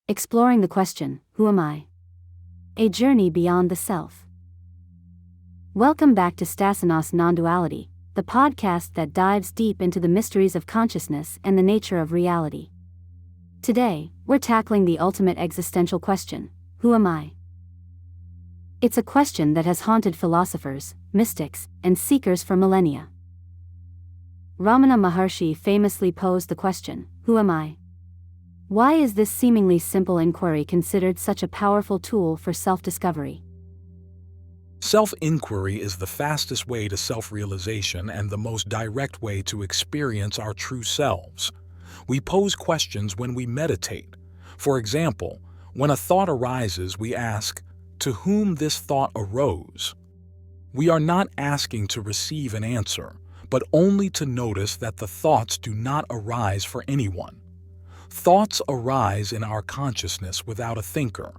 Exploring the question, who am I? A journey beyond the self. Welcome back to Stasin's Non-Duality, the podcast that dives deep into the mysteries of consciousness and the nature of reality. Today, we're tackling the ultimate existential question, who am I? It's a question that has haunted philosophers, mystics, and seekers for millennia. Ramana Maharshi famously posed the question, who am I? Why is this seemingly simple inquiry considered such a powerful tool for self-discovery? Self-inquiry is the fastest way to self-realization and the most direct way to experience our true selves. We pose questions when we meditate. For example, when a thought arises, we ask, to whom this thought arose? We are not asking to receive an answer, but only to notice that the thoughts do not arise for anyone. Thoughts arise in our consciousness without a thinker.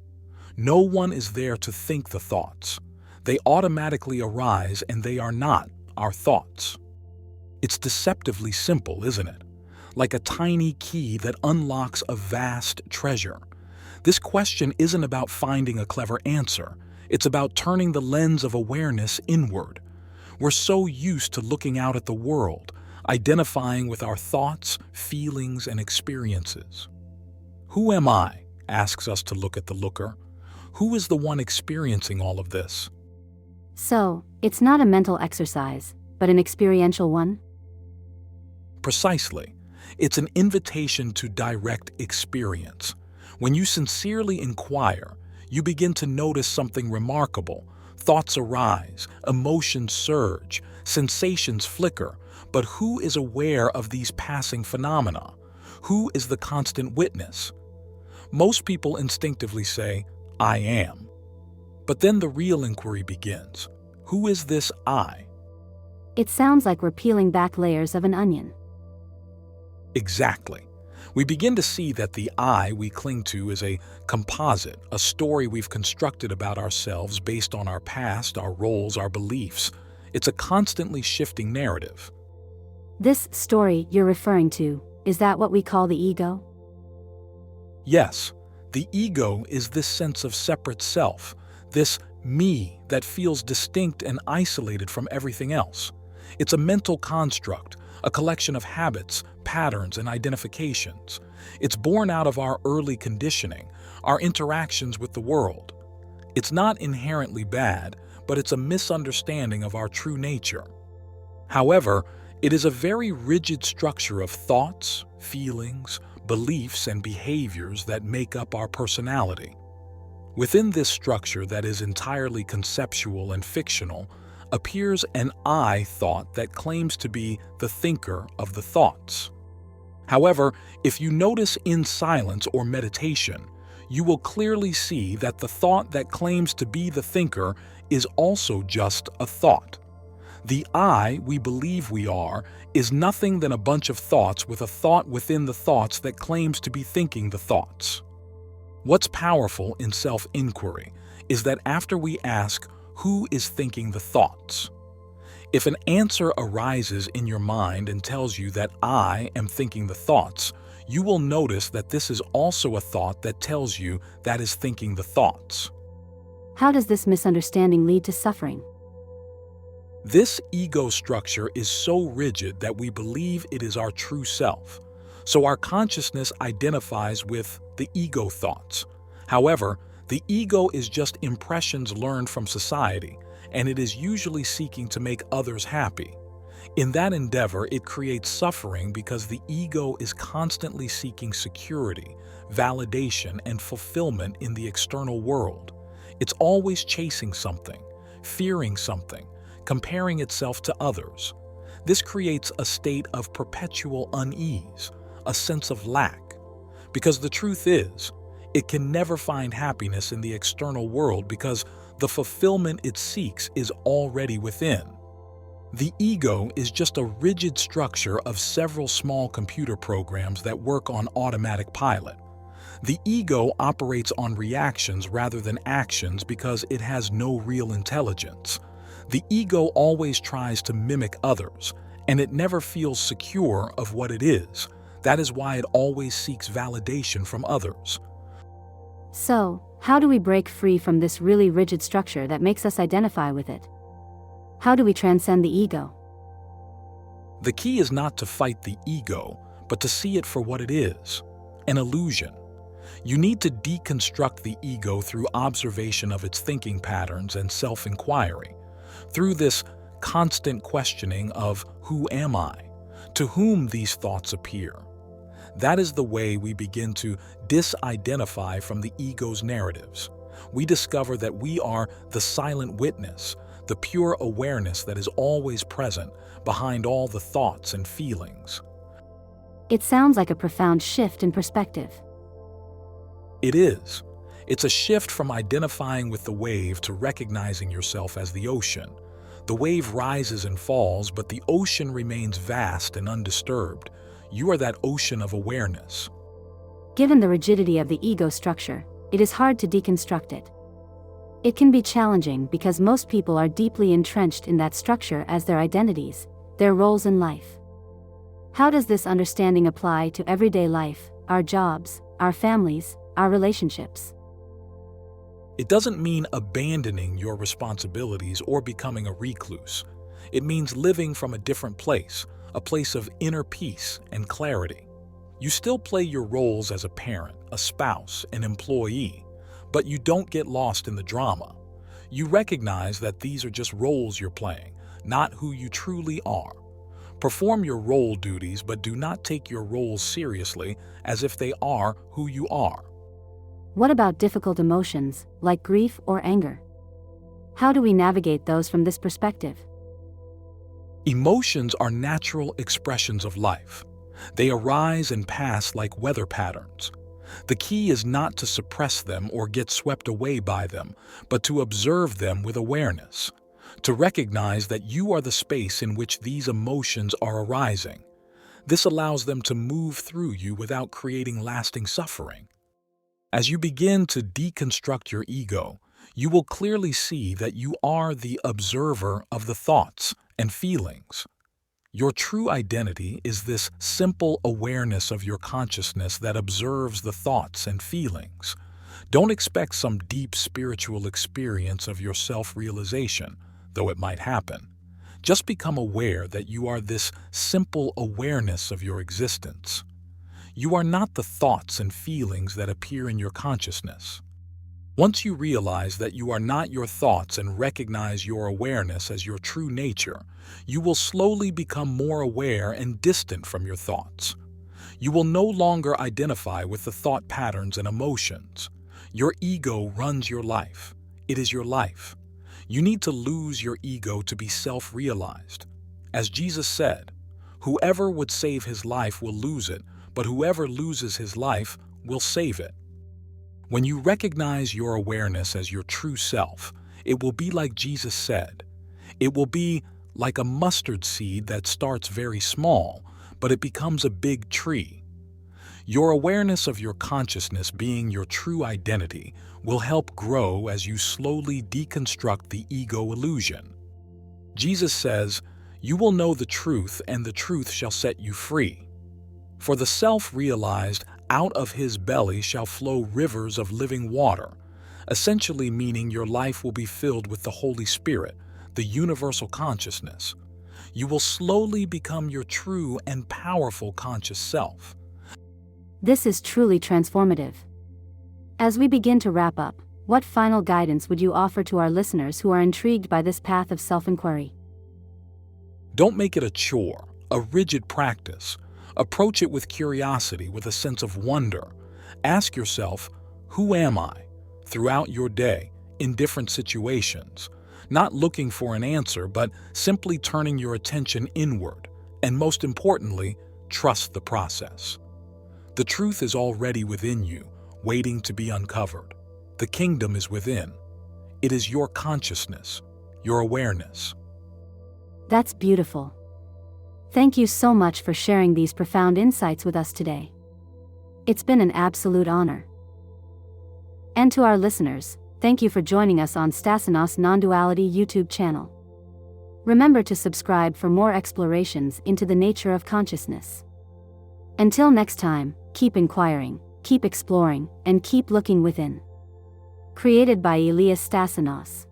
No one is there to think the thoughts. They automatically arise and they are not our thoughts. It's deceptively simple, isn't it? Like a tiny key that unlocks a vast treasure. This question isn't about finding a clever answer. It's about turning the lens of awareness inward. We're so used to looking out at the world, identifying with our thoughts, feelings, and experiences. Who am I? Asks us to look at the looker. Who is the one experiencing all of this? So, it's not a mental exercise, but an experiential one? Precisely. It's an invitation to direct experience. When you sincerely inquire, you begin to notice something remarkable. Thoughts arise, emotions surge, sensations flicker. But who is aware of these passing phenomena? Who is the constant witness? Most people instinctively say, I am. But then the real inquiry begins. Who is this I? It sounds like we're peeling back layers of an onion. Exactly. We begin to see that the I we cling to is a composite, a story we've constructed about ourselves based on our past, our roles, our beliefs. It's a constantly shifting narrative. This story you're referring to, is that what we call the ego? Yes, the ego is this sense of separate self, this me that feels distinct and isolated from everything else. It's a mental construct, a collection of habits, patterns, and identifications. It's born out of our early conditioning, our interactions with the world. It's not inherently bad, but it's a misunderstanding of our true nature. However, it is a very rigid structure of thoughts, feelings, beliefs, and behaviors that make up our personality. Within this structure that is entirely conceptual and fictional appears an I thought that claims to be the thinker of the thoughts. However, if you notice in silence or meditation, you will clearly see that the thought that claims to be the thinker is also just a thought. The I we believe we are is nothing than a bunch of thoughts with a thought within the thoughts that claims to be thinking the thoughts. What's powerful in self-inquiry is that after we ask, who is thinking the thoughts? If an answer arises in your mind and tells you that I am thinking the thoughts, you will notice that this is also a thought that tells you that is thinking the thoughts. How does this misunderstanding lead to suffering? This ego structure is so rigid that we believe it is our true self, so our consciousness identifies with the ego thoughts. However, the ego is just impressions learned from society, and it is usually seeking to make others happy. In that endeavor, it creates suffering because the ego is constantly seeking security, validation, and fulfillment in the external world. It's always chasing something, fearing something, comparing itself to others. This creates a state of perpetual unease, a sense of lack. Because the truth is, it can never find happiness in the external world because the fulfillment it seeks is already within. The ego is just a rigid structure of several small computer programs that work on automatic pilot. The ego operates on reactions rather than actions because it has no real intelligence. The ego always tries to mimic others, and it never feels secure of what it is. That is why it always seeks validation from others. So, how do we break free from this really rigid structure that makes us identify with it? How do we transcend the ego? The key is not to fight the ego, but to see it for what it is, an illusion. You need to deconstruct the ego through observation of its thinking patterns and self-enquiry, through this constant questioning of who am I, to whom these thoughts appear. That is the way we begin to disidentify from the ego's narratives. We discover that we are the silent witness, the pure awareness that is always present behind all the thoughts and feelings. It sounds like a profound shift in perspective. It is. It's a shift from identifying with the wave to recognizing yourself as the ocean. The wave rises and falls, but the ocean remains vast and undisturbed. You are that ocean of awareness. Given the rigidity of the ego structure, it is hard to deconstruct it. It can be challenging because most people are deeply entrenched in that structure as their identities, their roles in life. How does this understanding apply to everyday life, our jobs, our families, our relationships? It doesn't mean abandoning your responsibilities or becoming a recluse. It means living from a different place, a place of inner peace and clarity. You still play your roles as a parent, a spouse, an employee, but you don't get lost in the drama. You recognize that these are just roles you're playing, not who you truly are. Perform your role duties, but do not take your roles seriously as if they are who you are. What about difficult emotions, like grief or anger? How do we navigate those from this perspective? Emotions are natural expressions of life. They arise and pass like weather patterns. The key is not to suppress them or get swept away by them, but to observe them with awareness, to recognize that you are the space in which these emotions are arising. This allows them to move through you without creating lasting suffering. As you begin to deconstruct your ego, you will clearly see that you are the observer of the thoughts and feelings. Your true identity is this simple awareness of your consciousness that observes the thoughts and feelings. Don't expect some deep spiritual experience of your self-realization, though it might happen. Just become aware that you are this simple awareness of your existence. You are not the thoughts and feelings that appear in your consciousness. Once you realize that you are not your thoughts and recognize your awareness as your true nature, you will slowly become more aware and distant from your thoughts. You will no longer identify with the thought patterns and emotions. Your ego runs your life. It is your life. You need to lose your ego to be self-realized. As Jesus said, "Whoever would save his life will lose it, but whoever loses his life will save it." When you recognize your awareness as your true self, it will be like Jesus said. It will be like a mustard seed that starts very small, but it becomes a big tree. Your awareness of your consciousness being your true identity will help grow as you slowly deconstruct the ego illusion. Jesus says, "You will know the truth, and the truth shall set you free." For the self-realized, out of his belly shall flow rivers of living water, essentially meaning your life will be filled with the Holy Spirit, the universal consciousness. You will slowly become your true and powerful conscious self. This is truly transformative. As we begin to wrap up, what final guidance would you offer to our listeners who are intrigued by this path of self-inquiry? Don't make it a chore, a rigid practice. Approach it with curiosity, with a sense of wonder. Ask yourself, who am I? Throughout your day, in different situations. Not looking for an answer, but simply turning your attention inward. And most importantly, trust the process. The truth is already within you, waiting to be uncovered. The kingdom is within. It is your consciousness, your awareness. That's beautiful. Thank you so much for sharing these profound insights with us today. It's been an absolute honor. And to our listeners, thank you for joining us on Stasanos Non-Duality YouTube channel. Remember to subscribe for more explorations into the nature of consciousness. Until next time, keep inquiring, keep exploring, and keep looking within. Created by Elias Stassinos.